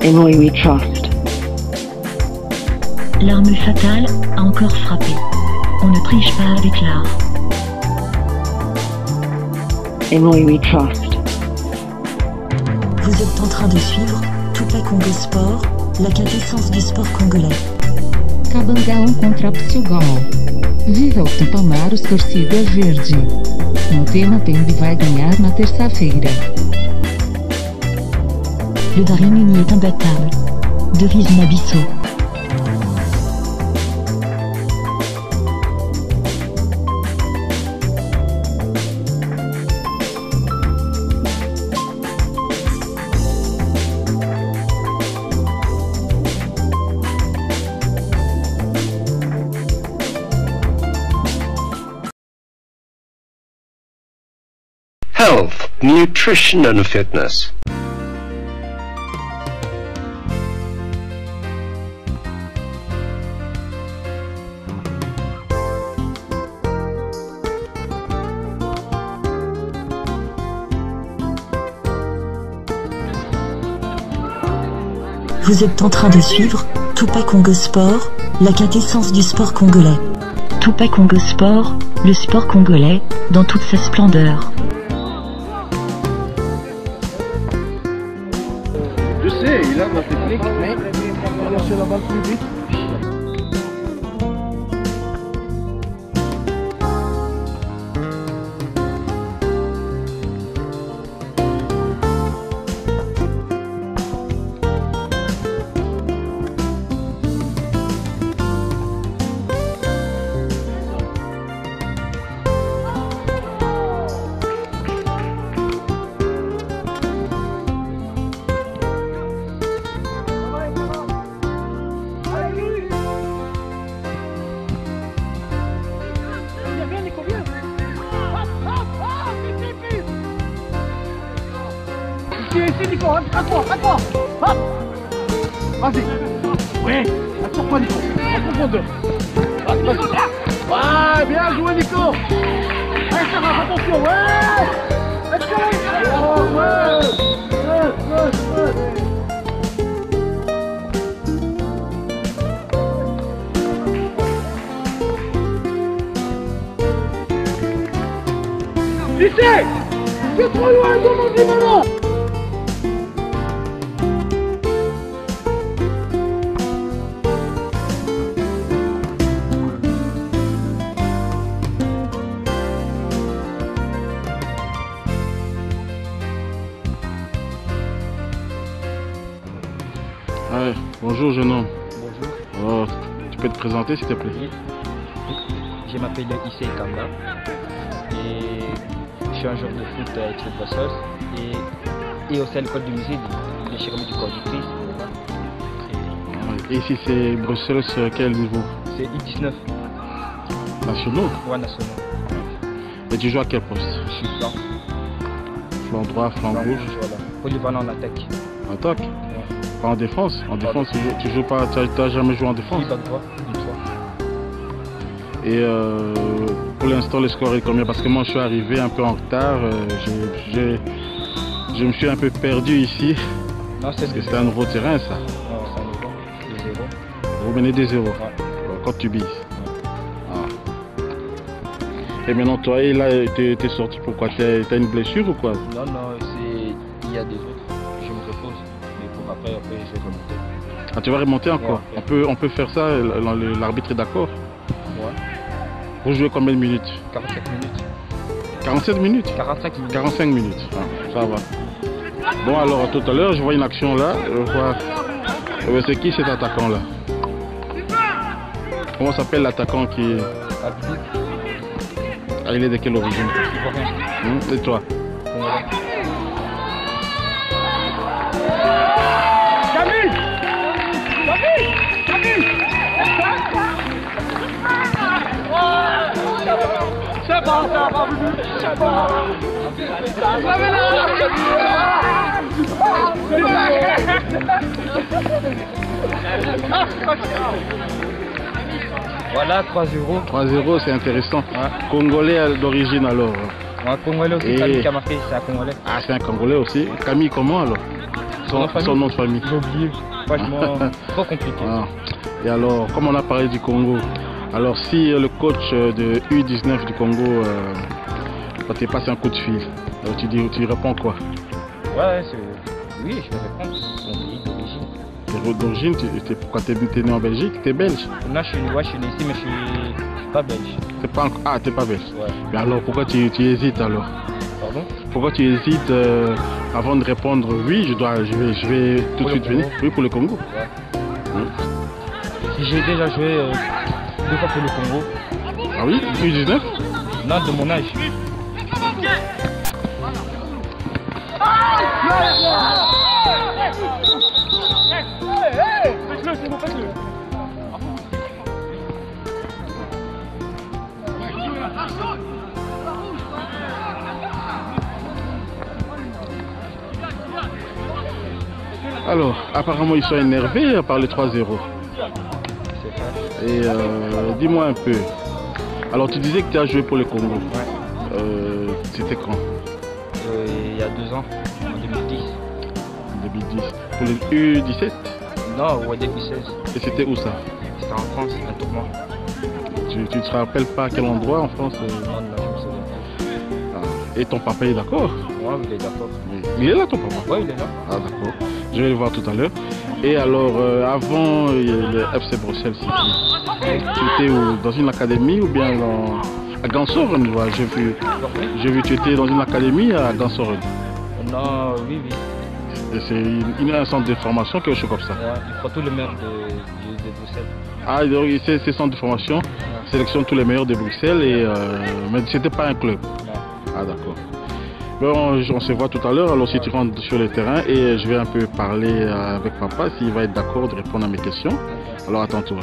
In Lui we trust. L'arme fatale a encore frappé. On ne triche pas avec l'art. In Lui we trust. Vous êtes en train de suivre Tupac Congo Sport, la quintessence du sport congolais. Cabangão contra Portugal. Viva o Tupamaros torcida verde. No tema Pembe vai ganhar na terça-feira. Le Darien uni est imbattable. Devise Nabisso. Health, nutrition and fitness. Vous êtes en train de suivre Tupac Congo Sport, la quintessence du sport congolais. Tupac Congo Sport, le sport congolais, dans toute sa splendeur. Je sais, il a ma technique, mais il a lâché la balle plus vite. Ici, Nico, à toi, hop. Vas-y. Oui, assure-toi, Nico, en profondeur. Vas-y. Ouais, bien joué, Nico. Allez, ça va, attention, ouais. Excellent. Ouais. Lycée, c'est trop loin, demande du ballon. Ouais, bonjour jeune homme. Bonjour. Oh, tu peux te présenter s'il te plaît? Oui. Je m'appelle Issei Kamba et je suis un joueur de foot avec le Bossos et aussi à l'école de musée de chez du corps du Christ. Et ici c'est Bruxelles, quel niveau? C'est U19. Nationaux? Ouais, national. Et tu joues à quel poste? Je suis flanc. Flanc droit, flanc gauche? Voilà. Polyvalent en attaque. En attaque? Ouais. Pas en défense? En défense tu joues pas, tu n'as jamais joué en défense? Oui, back droit, une fois. Et pour l'instant le score est combien? Parce que moi je suis arrivé un peu en retard, je me suis un peu perdu ici. Non, parce que c'est un nouveau terrain ça. Non, c'est un nouveau, 2-0. Vous menez 2-0 Ouais. quand tu bises. Ouais. Ah. Et maintenant toi, et là tu es sorti pourquoi? T'as une blessure ou quoi? Non, il y a des autres. Je me repose. Mais pour après je vais remonter. Ah, tu vas remonter encore? Ouais. On peut faire ça, l'arbitre est d'accord? Ouais. Vous jouez combien de minutes? 45 minutes. 47 minutes? 45 minutes. 45 minutes, ah, ça va. Bon alors tout à l'heure je vois une action là, je vois... C'est qui cet attaquant là? Comment s'appelle l'attaquant qui est... Ah, il est de quelle origine? Et toi? Voilà, 3-0. 3-0, c'est intéressant. Ouais. Congolais d'origine alors? Ouais, Congolais aussi, Camille qui a marqué, c'est un Congolais. Ah, c'est un Congolais aussi. Camille comment alors? son nom de famille. J'ai oublié. Franchement, trop compliqué. Ah. Et alors, comme on a parlé du Congo, alors si le coach de U19 du Congo te passe un coup de fil, tu réponds quoi? Ouais, oui, je vais répondre. Mon pays d'origine. D'origine, pourquoi tu es né en Belgique? Tu es belge? Non, je suis né ici, mais je suis pas belge. Ah, tu n'es pas belge? Ouais. Mais alors, pourquoi tu hésites alors? Pardon? Pourquoi tu hésites avant de répondre oui, je vais tout de suite venir? Oui, pour le Congo. Ouais. J'ai déjà joué 2 fois pour le Congo. Ah oui? U19? Non, de mon âge. Alors, apparemment ils sont énervés par le 3-0. Et dis-moi un peu. Alors tu disais que tu as joué pour le Congo. Ouais. C'était quand? Il y a 2 ans, en 2010. 2010. Pour le U17? Non, ouais, 2016. Et c'était où ça? C'était en France, un tournoi. Tu ne te rappelles pas à quel endroit en France? Non, je me souviens pas. Ah. Et ton papa est d'accord? Ouais, il est d'accord. Il est là ton papa? Ouais, il est là. Ah d'accord. Je vais le voir tout à l'heure. Et alors, avant le FC Bruxelles City, tu étais où? Dans une académie ou bien à Gansoren? J'ai vu que tu étais dans une académie à Gansoren. Non, oui. C'est un centre de formation, quelque chose comme ça. Ouais, il faut tous les meilleurs de Bruxelles. Ah, donc c'est centre de formation, sélectionne tous les meilleurs de Bruxelles, mais c'était pas un club. Non. Ah d'accord. Bon, on se voit tout à l'heure, alors si tu rentres sur le terrain et je vais un peu parler avec papa, s'il va être d'accord de répondre à mes questions. Alors à tantôt.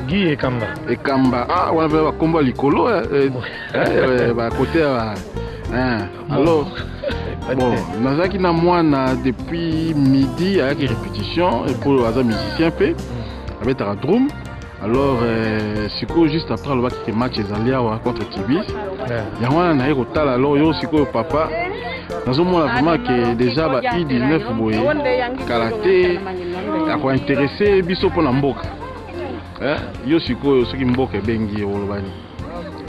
Guy Ekamba. Ekamba. Ah, on avait un combat likolo. Bah, côté. Alors, bon, Nazaki na moi depuis midi avec une répétition et pour les musiciens avec un drum. Alors, c'est juste après le match Ezalia contre Tibis. Il y a un an total alors yo siko papa. Dans un moment vraiment que déjà ba I19 boy karaté a quoi intéressé biso pour la mboka. Yo siko ce qui mboka bengi olobani.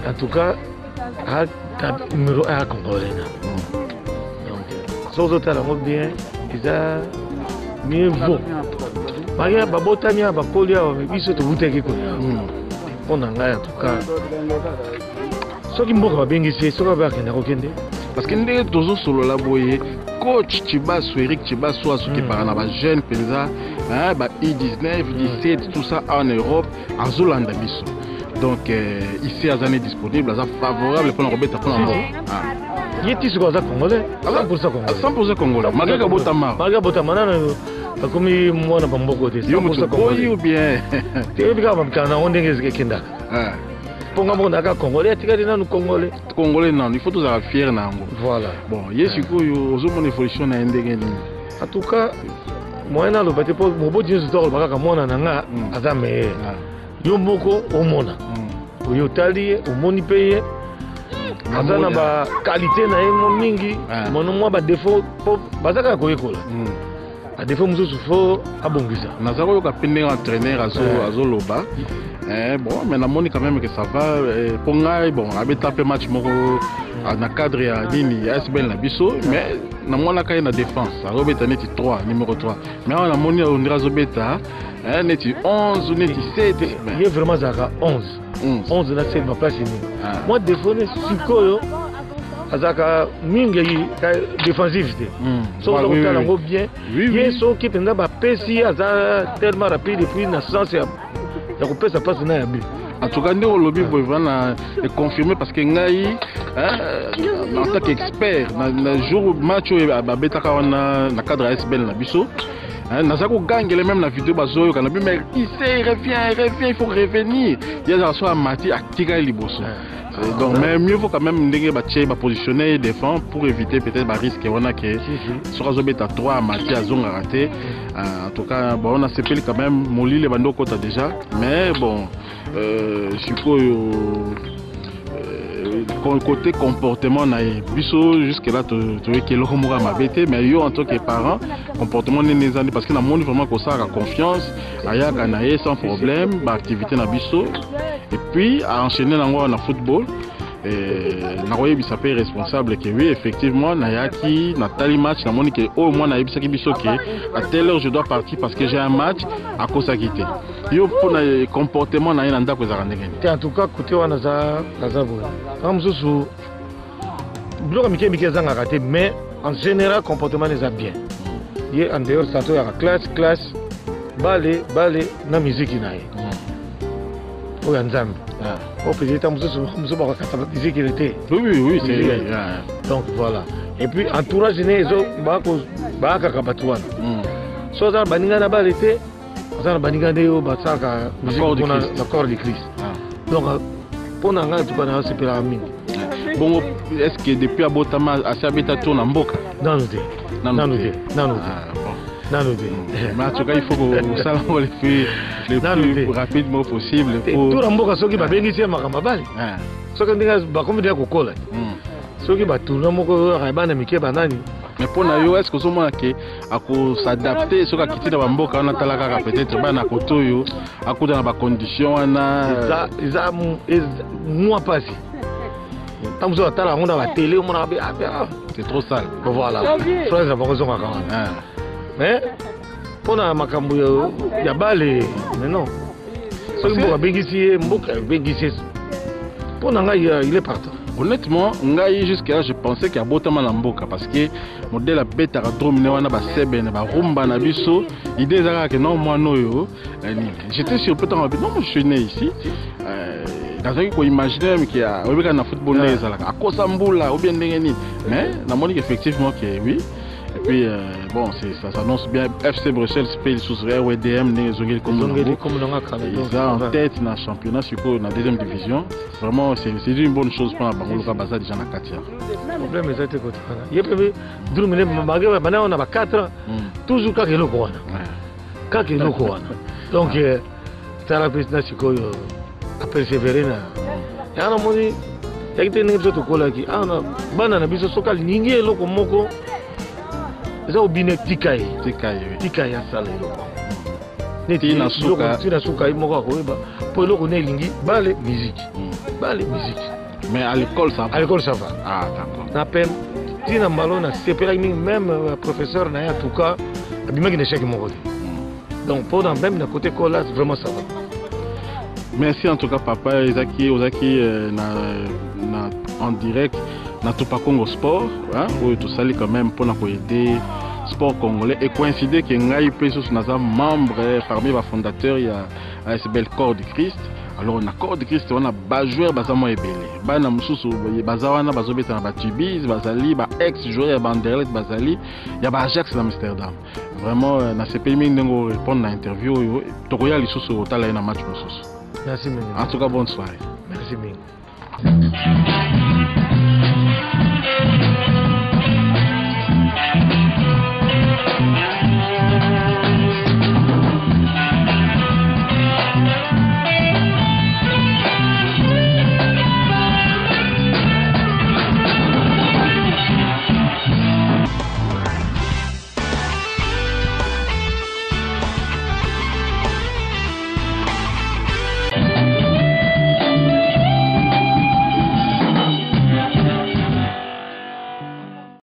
En tout cas, à numéro 1 congolais. Donc, sans autres bien, ils ont mieux vaut Maria Babotamia, Bapolia, mais ce que vous avez dit. On a en tout cas. Ce qui m'a bien dit, c'est ce que vous avez dit. Parce que nous sommes sur le laboyer. Coach Chibasso, Eric Chibasso, ce qui parle à jeune Pelza, I19, 17, tout ça en Europe, en Zolanda Bisso. Donc ici, à est disponible, c'est favorable pour nous remettre à prendre. Il est ici congolais, 100% congolais. 100% congolais. Maga Botama. Maga Botama, comme moi, on a beaucoup de choses. Ou bien. Tu es bien, on est Kenda. Pour moi, on a congolais, tu as dit congolais. Congolais, non, il faut tous être fiers. Voilà. Bon, il y a une évolution à Ndegeni. En tout cas, moi, je vais pour mon beau Dieu, je dois le moi, on a meilleur. Yomboko, au monde. Au Yotali, au Monipaye. Azana ba qualité na yemo mingi mono mwa ba défaut po bazaka ko yekola a défaut muzo sufo abongisa nazako yo ka pende entraîneur azo loba bon mais na moni quand même que ça va pour ngai bon abeta pe match moko na cadre ya dini ya SBL na biso mais na mona ka na défense robeta neti 3 numéro 3 mais na moni on razo beta neti 11 neti 7 il est vraiment zaka 11 na c'est ma place ni moi défaut sikoyo azaka mingi défensivité so on tala ngo bien yeso qui penda ba pesi aza tellement rapide et puis na sens ya ko pesa passe na ya bi en tout cas nous au lobby pour vraiment confirmer parce que ngai en tant qu'expert na jour match ba beta ka na cadre SBL na biso Nazako gagne même la vidéo bazoyo kana mais il revient il faut revenir il y a ça à Mati activer liboso donc mais mieux faut quand même ndenge ba tché ba positionner défend pour éviter peut-être ba risque on a que sur azobeta 3 à Mati azonga raté en tout cas bon on a CPL quand même molile bando kota déjà mais bon je suppose côté comportement na biso jusque là tu que le homora mabete mais yo en tant que parent comportement n'est parce que na monde vraiment que ça a confiance aya kanaye sans problème ba activité na biso et puis à enchaîner na football na roye bisa pe responsable que oui effectivement na yaki na tali match na moni que au moins na bisa ki biso que à telle heure je dois partir parce que j'ai un match à cause quitter yo pour na comportement na yena ndako za ndengeni en tout cas côté wana za bo comme sous bloc mike zanga raté mais en général comportement les a bien il en dehors ça to ya classe balé na musique na ye o ya nzambe au président muso ba kata musique il était oui c'est donc voilà et puis entourage nezo ba ka batouana so za baninga na balé té ça baninga de ba saka musique na l'accord de Christ donc pour nanga tu pas na c'est la mine. Bon, est-ce que depuis Abotama Asabeta tourne en Boka? Non. Mais en tout cas, il faut que ça le fait le plus rapidement possible. Tout en Boka, ceux qui va bénéficier de Makambabali. Ceux qui va comme dire Kokola. Ceux qui va tourner Moko Raibana Mike Banani. Mais pour nous, est-ce que ce moment qui a s'adapter sur la quitter dans Mboka on a talaka peut-être ba na kotoyo à cause de la condition na moi passé. C'est trop sale. Voilà. Frère, ça va raison quand même. Mais pour la makambo ya balé, mais non. Ce qui va bénéficier, pour nanga il est partant. Honnêtement, ngai jusqu'à là je pensais qu'il y a Botama na Mboka parce que modèle a beta ka dominer wana ba sebe na ba rumba na biso idée za que non moi noyo j'étais surpris tant non moi je suis né ici nazaki ko imaginer qu'il y a obeka na football les ala akosa mbula ou bien ndengeni mais na moni effectivement que oui et puis bon ça s'annonce bien FC Bruxelles paye sous RWDM nezongeli comme ça en tête na championnat surtout na deuxième division vraiment c'est une bonne chose pour la Bangoloka Baza déjà na Katia problème c'est que il y a peu drumene mabage bana on a 4 toujours ka keloko wana donc tala pesa sikoyo a persévérer na yana moni yakite ningi biso tokola ki ana bana na biso soka ningi eloko moko eza obine tikai ya sala eloko neti na suka moko akoyeba po eloko ne elingi bale musique mais à l'école ça va ah d'accord na peine tina mbalo na sepelaki mingi même professeur na ye en tout cas abimaki na échec moko te. Donc pour dans même le côté là vraiment ça va. Merci en tout cas papa Ezaki en direct na Tupa Congo Sport hein où tout ça quand même pour aider sport congolais et coïncider que ngai peso naza membre parmi les fondateurs il y a ASBL Corps du Christ. Alors na Corps du Christ on a ba joueur bazamo ebele bana mususu bazawana bazobeta na batubis bazali ba ex joueur ba Anderlecht bazali ya ba Ajax na Amsterdam. Vraiment na CPI ndingo répondre na interview tokoya lisusu otala na match mususu. Merci Mingi. En tout cas bonne soirée. Merci Mingi.